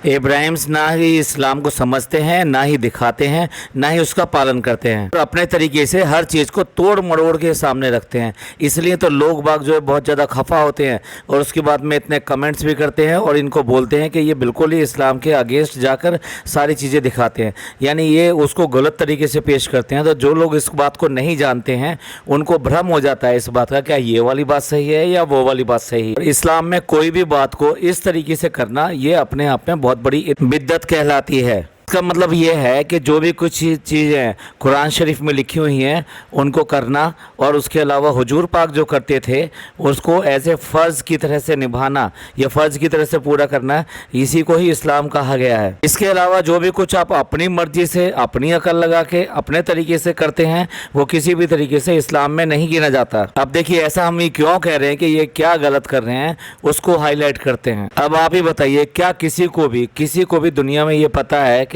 Ibrahim's ना ही इस्लाम को समझते हैं, ना ही दिखाते हैं, ना ही उसका पालन करते हैं और अपने तरीके से हर चीज़ को तोड़ मरोड़ के सामने रखते हैं। इसलिए तो लोग बाग जो है बहुत ज़्यादा खफा होते हैं और उसके बाद में इतने कमेंट्स भी करते हैं और इनको बोलते हैं कि ये बिल्कुल ही इस्लाम के अगेंस्ट जाकर सारी चीज़ें दिखाते हैं, यानी ये उसको गलत तरीके से पेश करते हैं। तो जो लोग इस बात को नहीं जानते हैं उनको भ्रम हो जाता है इस बात का, क्या ये वाली बात सही है या वो वाली बात सही है। इस्लाम में कोई भी बात को इस तरीके से करना ये अपने आप में बहुत बड़ी बिद्दत कहलाती है। इसका मतलब ये है कि जो भी कुछ चीज़ें कुरान शरीफ में लिखी हुई हैं उनको करना और उसके अलावा हुजूर पाक जो करते थे उसको ऐसे फ़र्ज़ की तरह से निभाना या फ़र्ज़ की तरह से पूरा करना, इसी को ही इस्लाम कहा गया है। इसके अलावा जो भी कुछ आप अपनी मर्ज़ी से अपनी अकल लगा के अपने तरीके से करते हैं वो किसी भी तरीके से इस्लाम में नहीं गिना जाता। अब देखिए ऐसा हम ये क्यों कह रहे हैं कि ये क्या गलत कर रहे हैं उसको हाईलाइट करते हैं। अब आप ही बताइए, क्या किसी को भी दुनिया में ये पता है कि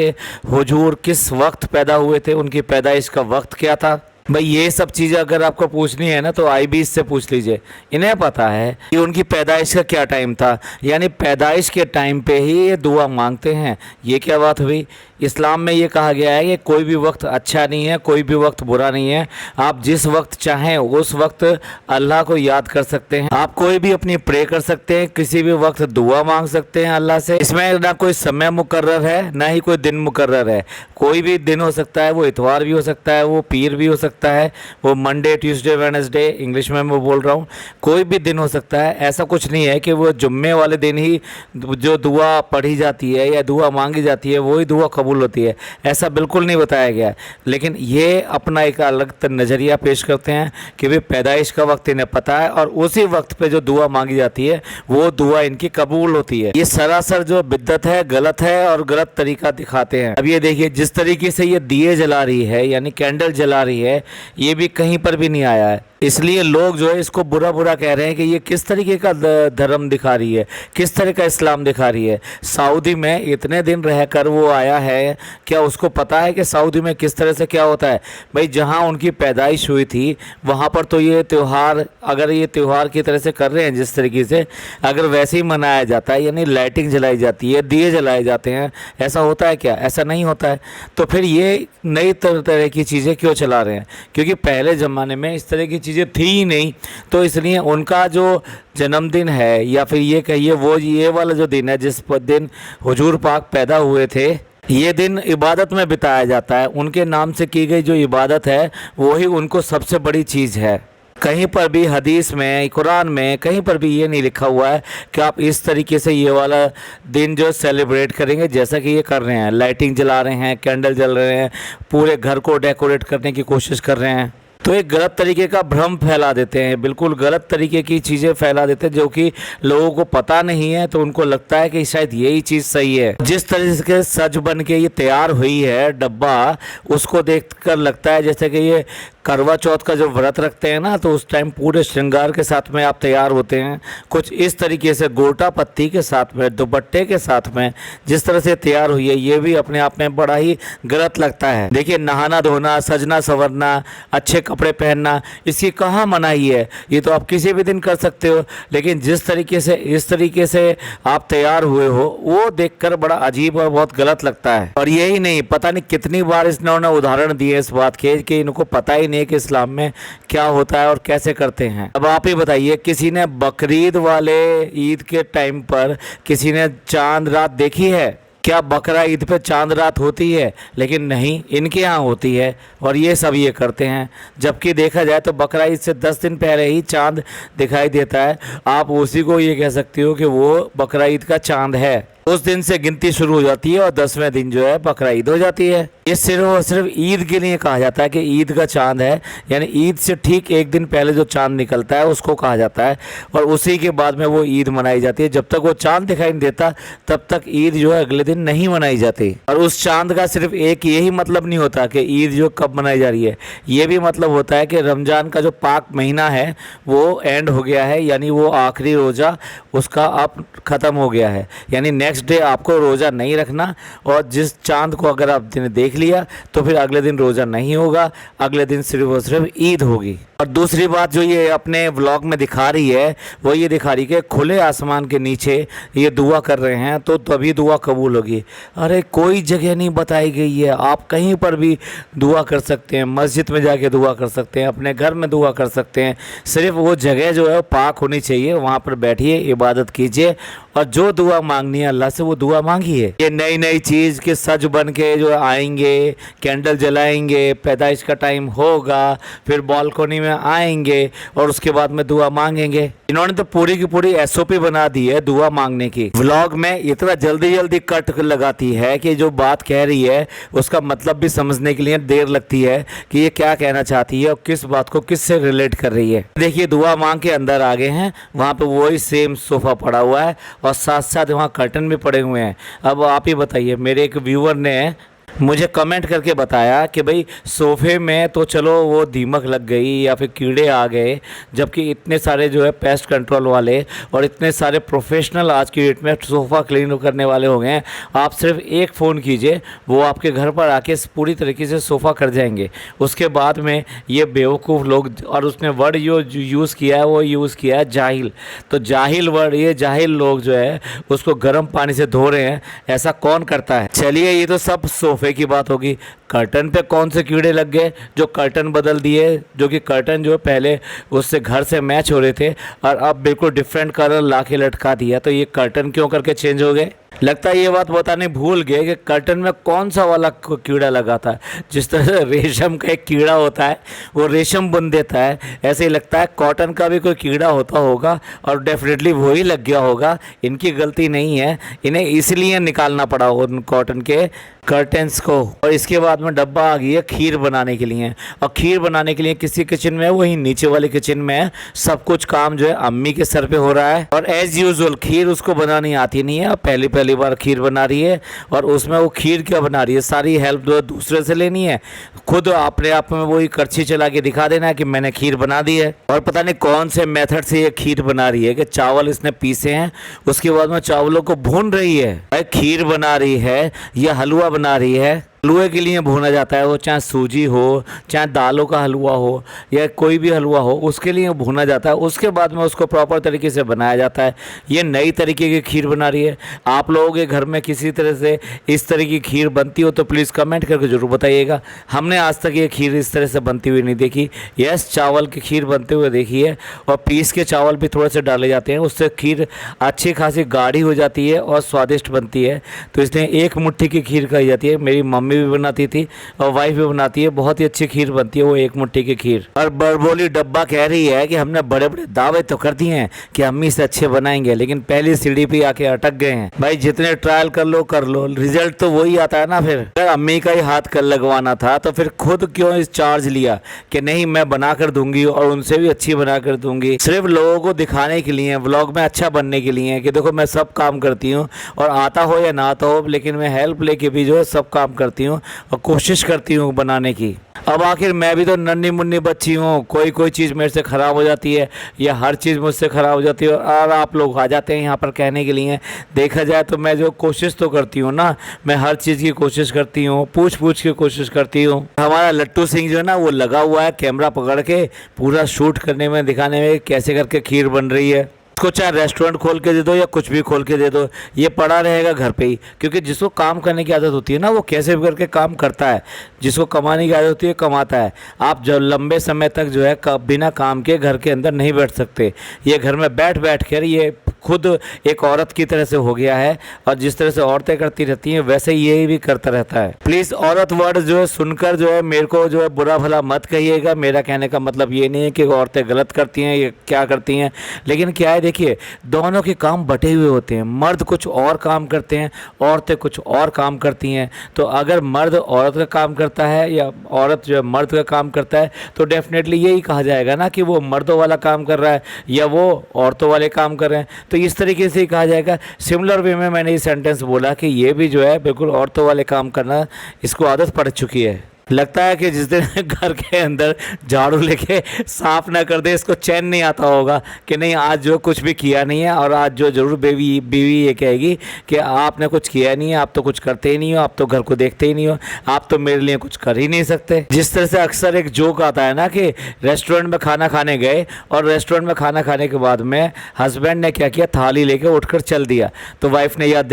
हुजूर किस वक्त पैदा हुए थे, उनकी पैदाइश का वक्त क्या था? भाई ये सब चीज़ें अगर आपको पूछनी है ना तो IBs से पूछ लीजिए, इन्हें पता है कि उनकी पैदाइश का क्या टाइम था, यानी पैदाइश के टाइम पे ही ये दुआ मांगते हैं। ये क्या बात हुई? इस्लाम में ये कहा गया है कि कोई भी वक्त अच्छा नहीं है, कोई भी वक्त बुरा नहीं है। आप जिस वक्त चाहें उस वक्त अल्लाह को याद कर सकते हैं, आप कोई भी अपनी प्रे कर सकते हैं, किसी भी वक्त दुआ मांग सकते हैं अल्लाह से। इसमें ना कोई समय मुकर्रर है ना ही कोई दिन मुकर्रर है। कोई भी दिन हो सकता है, वो इतवार भी हो सकता है, वो पीर भी हो सकता है, वो मंडे ट्यूसडे वेडनेसडे इंग्लिश में मैं बोल रहा हूँ, कोई भी दिन हो सकता है। ऐसा कुछ नहीं है कि वो जुम्मे वाले दिन ही जो दुआ पढ़ी जाती है या दुआ मांगी जाती है वही दुआ कबूल होती है, ऐसा बिल्कुल नहीं बताया गया। लेकिन ये अपना एक अलग नज़रिया पेश करते हैं कि भाई पैदाइश का वक्त इन्हें पता है और उसी वक्त पे जो दुआ मांगी जाती है वो दुआ इनकी कबूल होती है। ये सरासर जो बिद्दत है, गलत है और गलत तरीका दिखाते हैं। अब ये देखिए जिस तरीके से ये दिए जला रही है यानी कैंडल जला रही है, ये भी कहीं पर भी नहीं आया है। इसलिए लोग जो है इसको बुरा बुरा कह रहे हैं कि ये किस तरीके का धर्म दिखा रही है, किस तरह का इस्लाम दिखा रही है। सऊदी में इतने दिन रहकर वो आया है, क्या उसको पता है कि सऊदी में किस तरह से क्या होता है? भाई जहाँ उनकी पैदाइश हुई थी वहाँ पर तो ये त्यौहार, अगर ये त्यौहार की तरह से कर रहे हैं जिस तरीके से, अगर वैसे ही मनाया जाता है यानी लाइटिंग जलाई जाती है, दिए जलाए जाते हैं, ऐसा होता है क्या? ऐसा नहीं होता है। तो फिर ये नई तरह की चीज़ें क्यों चला रहे हैं? क्योंकि पहले ज़माने में इस तरह की चीज़ें थी ही नहीं, तो इसलिए उनका जो जन्मदिन है या फिर ये कहिए वो ये वाला जो दिन है जिस दिन हुजूर पाक पैदा हुए थे, ये दिन इबादत में बिताया जाता है। उनके नाम से की गई जो इबादत है वही उनको सबसे बड़ी चीज़ है। कहीं पर भी हदीस में, कुरान में कहीं पर भी ये नहीं लिखा हुआ है कि आप इस तरीके से ये वाला दिन जो सेलिब्रेट करेंगे जैसा कि ये कर रहे हैं, लाइटिंग जला रहे हैं, कैंडल जल रहे हैं, पूरे घर को डेकोरेट करने की कोशिश कर रहे हैं। तो एक गलत तरीके का भ्रम फैला देते हैं, बिल्कुल गलत तरीके की चीज़ें फैला देते हैं जो कि लोगों को पता नहीं है, तो उनको लगता है कि शायद यही चीज़ सही है। जिस तरह से सज बन के ये तैयार हुई है डब्बा, उसको देखकर लगता है जैसे कि ये करवा चौथ का जो व्रत रखते हैं ना, तो उस टाइम पूरे श्रृंगार के साथ में आप तैयार होते हैं, कुछ इस तरीके से गोटा पत्ती के साथ में, दुपट्टे के साथ में जिस तरह से तैयार हुई है, ये भी अपने आप में बड़ा ही गलत लगता है। देखिए नहाना धोना, सजना संवरना, अच्छे कपड़े पहनना, इसकी कहाँ मनाही है? ये तो आप किसी भी दिन कर सकते हो, लेकिन जिस तरीके से इस तरीके से आप तैयार हुए हो वो देखकर बड़ा अजीब और बहुत गलत लगता है। और यही नहीं, पता नहीं कितनी बार इन्होंने उदाहरण दिए इस बात के कि इनको पता ही नहीं कि इस्लाम में क्या होता है और कैसे करते हैं। अब आप ही बताइए, किसी ने बकरीद वाले ईद के टाइम पर किसी ने चांद रात देखी है? क्या बकरा ईद पे चांद रात होती है? लेकिन नहीं, इनके यहाँ होती है और ये सब ये करते हैं। जबकि देखा जाए तो बकरा ईद से 10 दिन पहले ही चांद दिखाई देता है। आप उसी को ये कह सकते हो कि वो बकरा ईद का चांद है। उस दिन से गिनती शुरू हो जाती है और 10वें दिन जो है बकरा ईद हो जाती है। ये सिर्फ और सिर्फ ईद के लिए कहा जाता है कि ईद का चांद है, यानी ईद से ठीक एक दिन पहले जो चांद निकलता है उसको कहा जाता है और उसी के बाद में वो ईद मनाई जाती है। जब तक वो चांद दिखाई नहीं देता तब तक ईद जो है अगले दिन नहीं मनाई जाती। और उस चांद का सिर्फ एक यही मतलब नहीं होता कि ईद जो कब मनाई जा रही है, ये भी मतलब होता है कि रमज़ान का जो पाक महीना है वो एंड हो गया है, यानी वो आखिरी रोज़ा उसका अब ख़त्म हो गया है, यानी नेक्स्ट नेक्स्ट डे आपको रोज़ा नहीं रखना, और जिस चांद को अगर आपने देख लिया तो फिर अगले दिन रोज़ा नहीं होगा, अगले दिन सिर्फ और सिर्फ ईद होगी। और दूसरी बात जो ये अपने व्लॉग में दिखा रही है वो ये दिखा रही है कि खुले आसमान के नीचे ये दुआ कर रहे हैं तो तभी दुआ कबूल होगी। अरे कोई जगह नहीं बताई गई है, आप कहीं पर भी दुआ कर सकते हैं, मस्जिद में जाके दुआ कर सकते हैं, अपने घर में दुआ कर सकते हैं, सिर्फ वो जगह जो है वो पाक होनी चाहिए, वहाँ पर बैठिए, इबादत कीजिए और जो दुआ मांगनी है अल्लाह से वो दुआ मांगिए। ये नई नई चीज़ के सज बन के जो आएंगे, कैंडल जलाएंगे, पैदाइश का टाइम होगा, फिर बालकोनी में आएंगे और उसके बाद में दुआ मांगेंगे। इन्होंने तो पूरी की पूरी SOP बना दी है दुआ मांगने की। व्लॉग में इतना जल्दी जल्दी कट लगाती है कि जो बात कह रही है उसका मतलब भी समझने के लिए देर लगती है कि ये क्या कहना चाहती है और किस बात को किस से रिलेट कर रही है। देखिए दुआ मांग के अंदर आ गए हैं, वहाँ पे वही सेम सोफ़ा पड़ा हुआ है और साथ साथ वहाँ कर्टन भी पड़े हुए हैं। अब आप ही बताइए, मेरे एक व्यूअर ने मुझे कमेंट करके बताया कि भाई सोफ़े में तो चलो वो दीमक लग गई या फिर कीड़े आ गए, जबकि इतने सारे जो है पेस्ट कंट्रोल वाले और इतने सारे प्रोफेशनल आज की डेट में सोफ़ा क्लीन करने वाले हो गए हैं। आप सिर्फ एक फ़ोन कीजिए, वो आपके घर पर आके पूरी तरीके से सोफ़ा कर जाएंगे। उसके बाद में ये बेवकूफ़ लोग, और उसने वर्ड यूज़ किया है वो यूज़ किया है जाहिल। तो जाहिल वर्ड, ये जाहिल लोग जो है उसको गर्म पानी से धो रहे हैं, ऐसा कौन करता है। चलिए ये तो सब सोफ़े की बात होगी, कर्टन पे कौन से कीड़े लग गए जो कर्टन बदल दिए, जो कि कर्टन जो पहले उससे घर से मैच हो रहे थे और अब बिल्कुल डिफरेंट कलर ला के लटका दिया, तो ये कर्टन क्यों करके चेंज हो गए। लगता है ये बात बताने भूल गए कि कर्टन में कौन सा वाला कीड़ा लगा था। जिस तरह से रेशम का एक कीड़ा होता है वो रेशम बुन देता है, ऐसे ही लगता है कॉटन का भी कोई कीड़ा होता होगा और डेफिनेटली वही लग गया होगा। इनकी गलती नहीं है, इन्हें इसलिए निकालना पड़ा उन कॉटन के कर्टन्स को। और इसके बाद में डब्बा आ गई है खीर बनाने के लिए, और खीर बनाने के लिए किसी किचन में, वही नीचे वाले किचन में सब कुछ काम जो है अम्मी के सर पे हो रहा है। और एज यूजुअल खीर उसको बनानी आती नहीं है, पहली बार खीर बना रही है और उसमें वो खीर क्या बना रही है, सारी हेल्प जो है दूसरे से लेनी है, खुद अपने आप में वही करछी चला के दिखा देना है कि मैंने खीर बना दी है। और पता नहीं कौन से मेथड से ये खीर बना रही है कि चावल इसने पीसे हैं, उसके बाद में चावलों को भून रही है। खीर बना रही है या हलवा बना रही है, हलवे के लिए भूना जाता है, वो चाहे सूजी हो, चाहे दालों का हलवा हो या कोई भी हलवा हो, उसके लिए भूना जाता है। उसके बाद में उसको प्रॉपर तरीके से बनाया जाता है। ये नई तरीके की खीर बना रही है। आप लोगों के घर में किसी तरह से इस तरह की खीर बनती हो तो प्लीज़ कमेंट करके ज़रूर बताइएगा। हमने आज तक ये खीर इस तरह से बनती हुई नहीं देखी। यस, चावल की खीर बनते हुए देखी है और पीस के चावल भी थोड़े से डाले जाते हैं, उससे खीर अच्छी खासी गाढ़ी हो जाती है और स्वादिष्ट बनती है। तो इसलिए एक मुट्ठी की खीर खाई जाती है। मेरी मम्मी भी बनाती थी और वाइफ भी बनाती है, बहुत ही अच्छी खीर बनती है वो एक मुट्ठी की खीर। और बड़बोली डब्बा कह रही है कि हमने बड़े बड़े दावे तो कर दिए हैं कि अम्मी से अच्छे बनाएंगे, लेकिन पहली सीढ़ी पे आके अटक गए हैं। भाई जितने ट्रायल कर लो रिजल्ट तो वही आता है ना। फिर अगर अम्मी का ही हाथ कर लगवाना था तो फिर खुद क्यों इस चार्ज लिया कि नहीं मैं बना कर दूंगी और उनसे भी अच्छी बना कर दूंगी, सिर्फ लोगों को दिखाने के लिए, व्लॉग में अच्छा बनने के लिए कि देखो मैं सब काम करती हूँ और आता हो या ना आता हो, लेकिन मैं हेल्प लेके भी जो है सब काम करती हूँ और कोशिश करती हूँ बनाने की। अब आखिर मैं भी तो नन्ही मुन्नी बच्ची हूँ, कोई चीज़ मेरे से ख़राब हो जाती है या हर चीज़ मुझसे ख़राब हो जाती है और आप लोग आ जाते हैं यहाँ पर कहने के लिए। देखा जाए तो मैं जो कोशिश तो करती हूँ ना, मैं हर चीज़ की कोशिश करती हूँ, पूछ के कोशिश करती हूँ। हमारा लट्टू सिंह जो है ना वो लगा हुआ है कैमरा पकड़ के पूरा शूट करने में, दिखाने में कैसे करके खीर बन रही है। उसको चाहे रेस्टोरेंट खोल के दे दो या कुछ भी खोल के दे दो, ये पड़ा रहेगा घर पे ही। क्योंकि जिसको काम करने की आदत होती है ना वो कैसे भी करके काम करता है, जिसको कमाने की आदत होती है कमाता है। आप जब लंबे समय तक जो है बिना काम के घर के अंदर नहीं बैठ सकते। ये घर में बैठ कर ये खुद एक औरत की तरह से हो गया है और जिस तरह से औरतें करती रहती हैं वैसे ये भी करता रहता है। प्लीज़ औरत वर्ड जो है सुनकर जो है मेरे को जो है बुरा भला मत कहिएगा। मेरा कहने का मतलब ये नहीं है कि औरतें गलत करती हैं या क्या करती हैं, लेकिन क्या है देखिए दोनों के काम बटे हुए होते हैं। मर्द कुछ और काम करते हैं, औरतें कुछ और काम करती हैं। तो अगर मर्द औरत का काम करता है या औरत जो है मर्द का काम करता है तो डेफिनेटली यही कहा जाएगा ना कि वो मर्दों वाला काम कर रहा है या वो औरतों वाले काम कर रहे हैं। तो इस तरीके से ही कहा जाएगा। सिमिलर वे में मैंने ये सेंटेंस बोला कि ये भी जो है बिल्कुल औरतों वाले काम करना इसको आदत पड़ चुकी है। लगता है कि जिस दिन घर के अंदर झाड़ू लेके साफ ना कर दे, इसको चैन नहीं आता होगा कि नहीं आज जो कुछ भी किया नहीं है। और आज जो ज़रूर बीवी ये कहेगी कि आपने कुछ किया नहीं है, आप तो कुछ करते ही नहीं हो, आप तो घर को देखते ही नहीं हो, आप तो मेरे लिए कुछ कर ही नहीं सकते। जिस तरह से अक्सर एक जोक आता है ना कि रेस्टोरेंट में खाना खाने गए और रेस्टोरेंट में खाना खाने के बाद में हस्बैंड ने क्या किया, थाली लेके उठकर चल दिया, तो वाइफ ने याद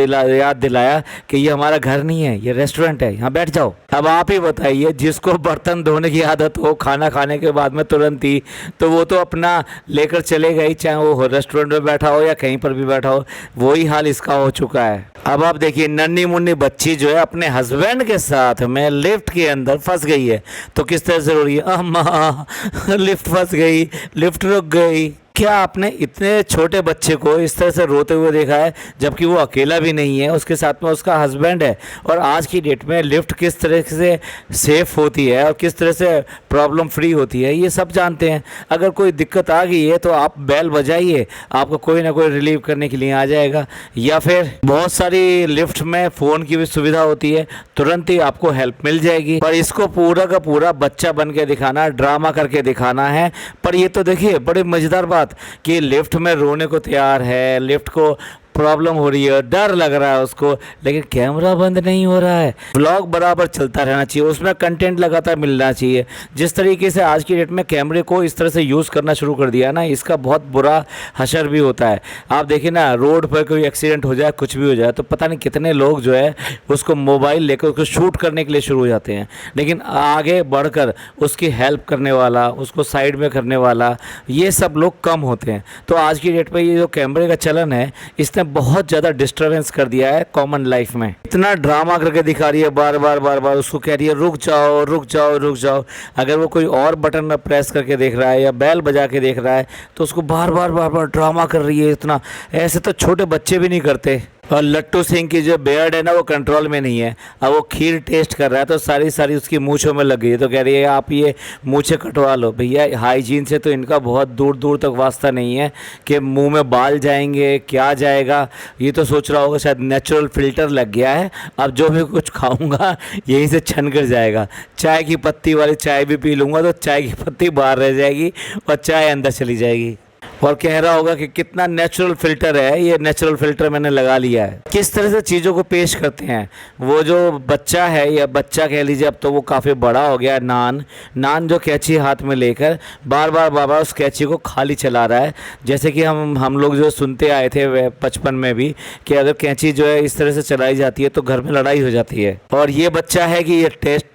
दिलाया कि ये हमारा घर नहीं है, ये रेस्टोरेंट है, यहाँ बैठ जाओ। अब आप ही बताइए, जिसको बर्तन धोने की आदत हो खाना खाने के बाद में तुरंत ही, तो वो तो अपना लेकर चले गई, चाहे वो रेस्टोरेंट में बैठा हो या कहीं पर भी बैठा हो, वही हाल इसका हो चुका है। अब आप देखिए, नन्ही मुन्नी बच्ची जो है अपने हस्बैंड के साथ में लिफ्ट के अंदर फंस गई है, तो किस तरह से रो रही है, अम्मा लिफ्ट फंस गई, लिफ्ट रुक गई। क्या आपने इतने छोटे बच्चे को इस तरह से रोते हुए देखा है, जबकि वो अकेला भी नहीं है, उसके साथ में उसका हस्बैंड है। और आज की डेट में लिफ्ट किस तरह से सेफ़ होती है और किस तरह से प्रॉब्लम फ्री होती है, ये सब जानते हैं। अगर कोई दिक्कत आ गई है तो आप बेल बजाइए, आपको कोई ना कोई रिलीव करने के लिए आ जाएगा। या फिर बहुत सारी लिफ्ट में फ़ोन की भी सुविधा होती है, तुरंत ही आपको हेल्प मिल जाएगी। पर इसको पूरा का पूरा बच्चा बन के दिखाना, ड्रामा करके दिखाना है। पर ये तो देखिए बड़ी मज़ेदार बात कि लिफ्ट में रोने को तैयार है, लिफ्ट को प्रॉब्लम हो रही है, डर लग रहा है उसको, लेकिन कैमरा बंद नहीं हो रहा है। व्लॉग बराबर चलता रहना चाहिए, उसमें कंटेंट लगातार मिलना चाहिए। जिस तरीके से आज की डेट में कैमरे को इस तरह से यूज़ करना शुरू कर दिया ना, इसका बहुत बुरा असर भी होता है। आप देखिए ना, रोड पर कोई एक्सीडेंट हो जाए, कुछ भी हो जाए, तो पता नहीं कितने लोग जो है उसको मोबाइल लेकर उसको शूट करने के लिए शुरू हो जाते हैं, लेकिन आगे बढ़कर उसकी हेल्प करने वाला, उसको साइड में करने वाला, ये सब लोग कम होते हैं। तो आज की डेट में ये जो कैमरे का चलन है, इसने बहुत ज़्यादा डिस्टर्बेंस कर दिया है कॉमन लाइफ में। इतना ड्रामा करके दिखा रही है, बार बार उसको कह रही है रुक जाओ रुक जाओ रुक जाओ। अगर वो कोई और बटन में प्रेस करके देख रहा है या बेल बजा के देख रहा है, तो उसको बार बार ड्रामा कर रही है। इतना ऐसे तो छोटे बच्चे भी नहीं करते। और लट्टू सिंह की जो बियर्ड है ना, वो कंट्रोल में नहीं है। अब वो खीर टेस्ट कर रहा है तो सारी उसकी मूँछों में लग गई है, तो कह रही है आप ये मूँछें कटवा लो। भैया हाइजीन से तो इनका बहुत दूर तक वास्ता नहीं है कि मुंह में बाल जाएंगे, क्या जाएगा। ये तो सोच रहा होगा शायद नेचुरल फिल्टर लग गया है, अब जो भी कुछ खाऊंगा यहीं से छन कर जाएगा। चाय की पत्ती वाली चाय भी पी लूँगा तो चाय की पत्ती बाहर रह जाएगी और चाय अंदर चली जाएगी। और कह रहा होगा कि कितना नेचुरल फिल्टर है, ये नेचुरल फिल्टर मैंने लगा लिया है। किस तरह से चीज़ों को पेश करते हैं। वो जो बच्चा है, या बच्चा कह लीजिए, अब तो वो काफ़ी बड़ा हो गया, नान जो कैंची हाथ में लेकर बार बार उस कैंची को खाली चला रहा है। जैसे कि हम लोग जो सुनते आए थे बचपन में भी, कि अगर कैंची जो है इस तरह से चलाई जाती है तो घर में लड़ाई हो जाती है। और ये बच्चा है कि ये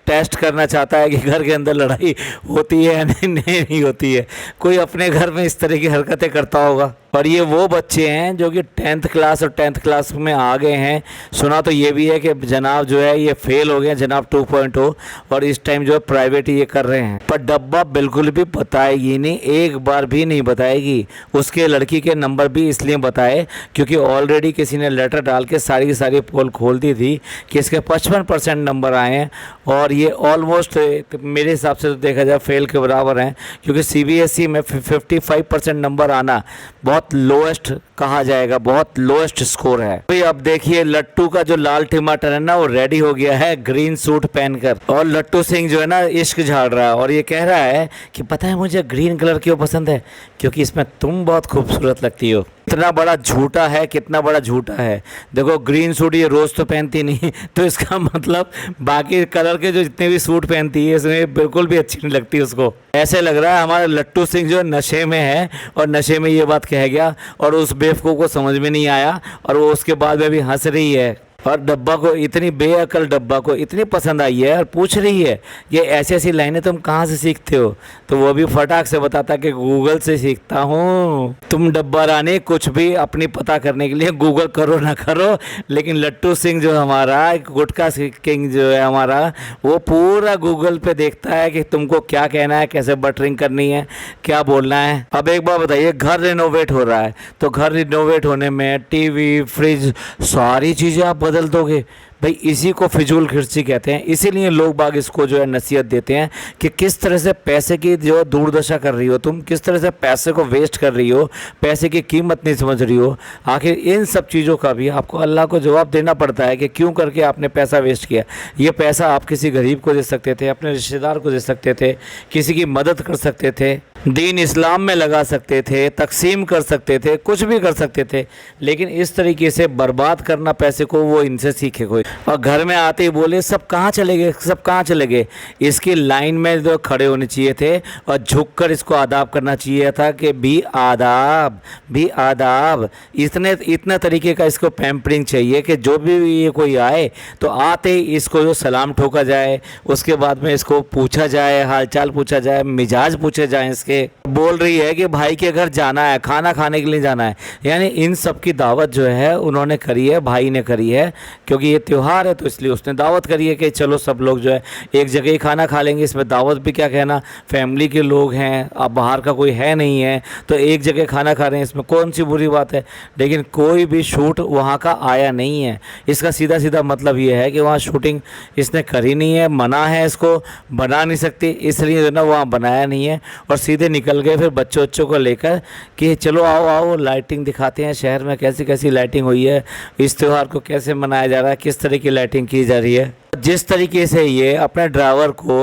टेस्ट करना चाहता है कि घर के अंदर लड़ाई होती है या नहीं होती है। कोई अपने घर में इस तरह की हरकतें करता होगा। और ये वो बच्चे हैं जो कि 10th क्लास और 10th क्लास में आ गए हैं। सुना तो ये भी है कि जनाब जो है ये फेल हो गए, जनाब 2.0, और इस टाइम जो है प्राइवेट ये कर रहे हैं। पर डब्बा बिल्कुल भी बताएगी नहीं, एक बार भी नहीं बताएगी। उसके लड़की के नंबर भी इसलिए बताए क्योंकि ऑलरेडी किसी ने लेटर डाल के सारी पोल खोल दी थी कि इसके 55% नंबर आए हैं। और ये ऑलमोस्ट मेरे हिसाब से तो देखा जाए फेल के बराबर हैं, क्योंकि CBSE में 55% नंबर आना बहुत लोएस्ट कहा जाएगा, बहुत लोएस्ट स्कोर है। तो अब देखिए, लट्टू का जो लाल टमाटर है ना, वो रेडी हो गया है ग्रीन सूट पहनकर। और लट्टू सिंह जो है ना इश्क झाड़ रहा है और ये कह रहा है कि पता है मुझे ग्रीन कलर क्यों पसंद है, क्योंकि इसमें तुम बहुत खूबसूरत लगती हो। इतना बड़ा झूठा है, कितना बड़ा झूठा है। देखो ग्रीन सूट ये रोज़ तो पहनती नहीं, तो इसका मतलब बाकी कलर के जो जितने भी सूट पहनती है इसमें बिल्कुल भी अच्छी नहीं लगती उसको। ऐसे लग रहा है हमारा लट्टू सिंह जो नशे में है और नशे में ये बात कह गया और उस बेवकूफ़ को समझ में नहीं आया और वो उसके बाद में भी हंस रही है। और डब्बा को, इतनी बेअकल डब्बा को इतनी पसंद आई है और पूछ रही है ये ऐसी लाइनें तुम कहाँ से सीखते हो। तो वो भी फटाक से बताता कि गूगल से सीखता हूँ। तुम डब्बा रानी कुछ भी अपनी पता करने के लिए गूगल करो ना करो, लेकिन लट्टू सिंह जो हमारा गुटखा किंग जो है हमारा, वो पूरा गूगल पे देखता है कि तुमको क्या कहना है, कैसे बटरिंग करनी है, क्या बोलना है। अब एक बार बताइए, घर रिनोवेट हो रहा है तो घर रिनोवेट होने में टीवी, फ्रिज, सारी चीज़ें आप बदल दोगे। भाई इसी को फिजूल खर्ची कहते हैं। इसीलिए लोग बाग इसको जो है नसीहत देते हैं कि किस तरह से पैसे की जो दुर्दशा कर रही हो तुम, किस तरह से पैसे को वेस्ट कर रही हो, पैसे की कीमत नहीं समझ रही हो। आखिर इन सब चीज़ों का भी आपको अल्लाह को जवाब देना पड़ता है कि क्यों करके आपने पैसा वेस्ट किया। ये पैसा आप किसी गरीब को दे सकते थे, अपने रिश्तेदार को दे सकते थे, किसी की मदद कर सकते थे, दीन इस्लाम में लगा सकते थे, तकसीम कर सकते थे, कुछ भी कर सकते थे। लेकिन इस तरीके से बर्बाद करना पैसे को, वो इनसे सीखे कोई। और घर में आते ही बोले सब कहाँ चले गए, सब कहाँ चले गए। इसकी लाइन में जो खड़े होने चाहिए थे और झुककर इसको आदाब करना चाहिए था कि भी आदाब, भी आदाब। इतने तरीके का इसको पैम्परिंग चाहिए कि जो भी ये कोई आए तो आते ही इसको जो सलाम ठोका जाए, उसके बाद में इसको पूछा जाए, हाल चाल पूछा जाए, मिजाज पूछे जाए इसके। बोल रही है कि भाई के घर जाना है, खाना खाने के लिए जाना है, यानी इन सब की दावत जो है उन्होंने करी है, भाई ने करी है, क्योंकि ये त्यौहार है तो इसलिए उसने दावत करी है कि चलो सब लोग जो है एक जगह ही खाना खा लेंगे। इसमें दावत भी क्या कहना, फैमिली के लोग हैं, अब बाहर का कोई है नहीं है तो एक जगह खाना खा रहे हैं, इसमें कौन सी बुरी बात है। लेकिन कोई भी शूट वहाँ का आया नहीं है। इसका सीधा सीधा मतलब ये है कि वहाँ शूटिंग इसने करी नहीं है, मना है, इसको बना नहीं सकती, इसलिए जो ना वहाँ बनाया नहीं है और सीधे निकल गए फिर बच्चों को लेकर कि चलो आओ आओ लाइटिंग दिखाते हैं, शहर में कैसी कैसी लाइटिंग हुई है, इस त्यौहार को कैसे मनाया जा रहा है, किस तरह की लाइटिंग की जा रही है। जिस तरीके से ये अपने ड्राइवर को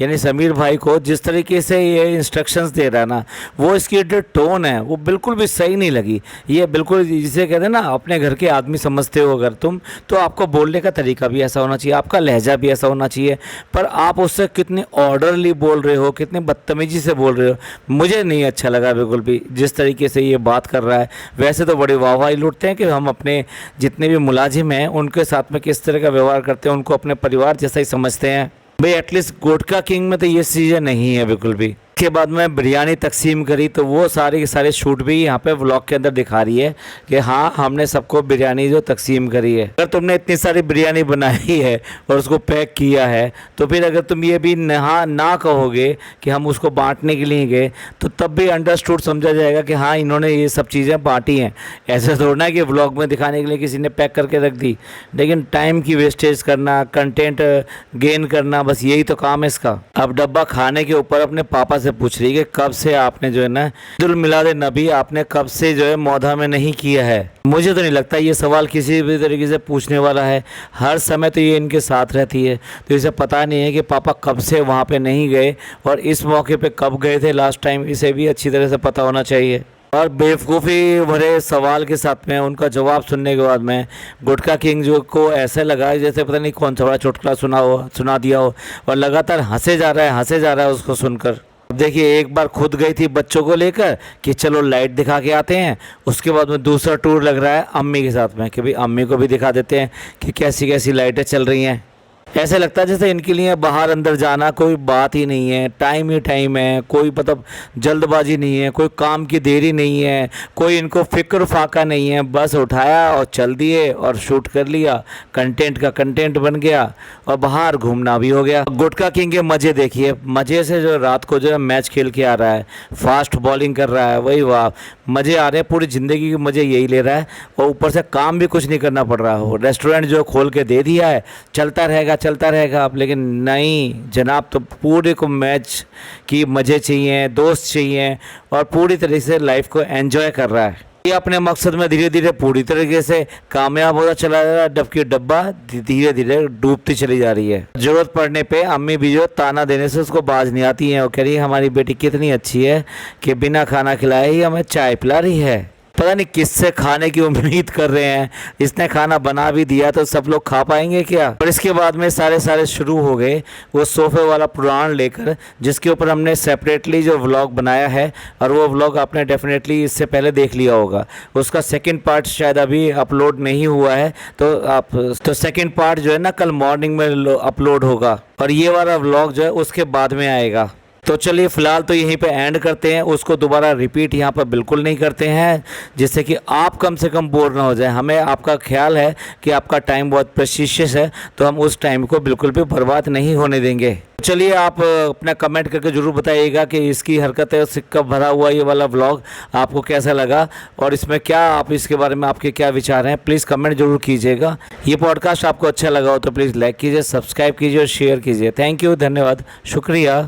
यानी समीर भाई को जिस तरीके से ये इंस्ट्रक्शंस दे रहा है ना, वो इसकी जो टोन है वो बिल्कुल भी सही नहीं लगी। ये बिल्कुल जिसे कहते हैं ना अपने घर के आदमी समझते हो अगर तुम, तो आपको बोलने का तरीका भी ऐसा होना चाहिए, आपका लहजा भी ऐसा होना चाहिए। पर आप उससे कितने ऑर्डरली बोल रहे हो, कितने बदतमीजी से बोल रहे हो, मुझे नहीं अच्छा लगा बिल्कुल भी जिस तरीके से ये बात कर रहा है। वैसे तो बड़ी वाहवाही लूटते हैं कि हम अपने जितने भी मुलाजिम हैं उनके साथ में किस तरह का व्यवहार करते हैं, उनको अपने परिवार जैसा ही समझते हैं। भाई एटलीस्ट गुटखा किंग में तो ये चीज़ें नहीं है बिल्कुल भी। के बाद में बिरयानी तकसीम करी तो वो सारे के सारे शूट भी यहाँ पे व्लॉग के अंदर दिखा रही है कि हाँ हमने सबको बिरयानी जो तकसीम करी है। अगर तुमने इतनी सारी बिरयानी बनाई है और उसको पैक किया है तो फिर अगर तुम ये भी ना कहोगे कि हम उसको बांटने के लिए गए तो तब भी अंडरस्टूड समझा जाएगा कि हाँ इन्होंने ये सब चीज़ें बांटी हैं। ऐसा थोड़ा कि व्लॉग में दिखाने के लिए किसी ने पैक करके रख दी। लेकिन टाइम की वेस्टेज करना, कंटेंट गेन करना, बस यही तो काम है इसका। अब डब्बा खाने के ऊपर अपने पापा से पूछ रही है कि कब से आपने जो है ना ईद मिलाद नबी आपने कब से जो है मौधा में नहीं किया है। मुझे तो नहीं लगता ये सवाल किसी भी तरीके से पूछने वाला है। हर समय तो ये इनके साथ रहती है तो इसे पता नहीं है कि पापा कब से वहाँ पे नहीं गए और इस मौके पे कब गए थे लास्ट टाइम, इसे भी अच्छी तरह से पता होना चाहिए। और बेवकूफ़ी भरे सवाल के साथ में उनका जवाब सुनने के बाद में गुटखा किंग जो को ऐसे लगा जैसे पता नहीं कौन सा बड़ा चुटकुला सुना दिया हो और लगातार हंसे जा रहा है उसको सुनकर। देखिए एक बार खुद गई थी बच्चों को लेकर कि चलो लाइट दिखा के आते हैं, उसके बाद में दूसरा टूर लग रहा है अम्मी के साथ में कि भाई अम्मी को भी दिखा देते हैं कि कैसी कैसी लाइटें चल रही हैं। ऐसे लगता है जैसे इनके लिए बाहर अंदर जाना कोई बात ही नहीं है, टाइम ही टाइम है, कोई मतलब जल्दबाजी नहीं है, कोई काम की देरी नहीं है, कोई इनको फिक्र फाका नहीं है। बस उठाया और चल दिए और शूट कर लिया, कंटेंट का कंटेंट बन गया और बाहर घूमना भी हो गया। गुटखा किंग के मज़े देखिए, मज़े से जो रात को जो है मैच खेल के आ रहा है, फास्ट बॉलिंग कर रहा है, वही वाह मज़े आ रहे हैं, पूरी ज़िंदगी के मज़े यही ले रहा है और ऊपर से काम भी कुछ नहीं करना पड़ रहा हो। रेस्टोरेंट जो खोल के दे दिया है चलता रहेगा आप, लेकिन नहीं जनाब, तो पूरे को मैच की मज़े चाहिए, दोस्त चाहिए और पूरी तरीके से लाइफ को एंजॉय कर रहा है। ये अपने मकसद में धीरे धीरे पूरी तरीके से कामयाब होता चला जा रहा है, जबकि डब्बा धीरे धीरे डूबती चली जा रही है। जरूरत पड़ने पे अम्मी भी जो ताना देने से उसको बाज नहीं आती हैं और कह रही है हमारी बेटी कितनी अच्छी है कि बिना खाना खिलाए ही हमें चाय पिला रही है। पता नहीं किससे खाने की उम्मीद कर रहे हैं, इसने खाना बना भी दिया तो सब लोग खा पाएंगे क्या। और इसके बाद में सारे शुरू हो गए वो सोफे वाला पुराण लेकर, जिसके ऊपर हमने सेपरेटली जो व्लॉग बनाया है और वो व्लॉग आपने डेफिनेटली इससे पहले देख लिया होगा। उसका सेकंड पार्ट शायद अभी अपलोड नहीं हुआ है तो सेकंड पार्ट जो है ना कल मॉर्निंग में अपलोड होगा और ये वाला व्लॉग जो है उसके बाद में आएगा। तो चलिए फ़िलहाल तो यहीं पे एंड करते हैं, उसको दोबारा रिपीट यहाँ पर बिल्कुल नहीं करते हैं जिससे कि आप कम से कम बोर ना हो जाए। हमें आपका ख्याल है कि आपका टाइम बहुत प्रेशियस है तो हम उस टाइम को बिल्कुल भी बर्बाद नहीं होने देंगे। चलिए आप अपना कमेंट करके ज़रूर बताइएगा कि इसकी हरकत है सिक्का भरा हुआ ये वाला व्लॉग आपको कैसा लगा और इसमें क्या आप इसके बारे में आपके क्या विचार हैं, प्लीज़ कमेंट जरूर कीजिएगा। ये पॉडकास्ट आपको अच्छा लगा हो तो प्लीज़ लाइक कीजिए, सब्सक्राइब कीजिए और शेयर कीजिए। थैंक यू, धन्यवाद, शुक्रिया।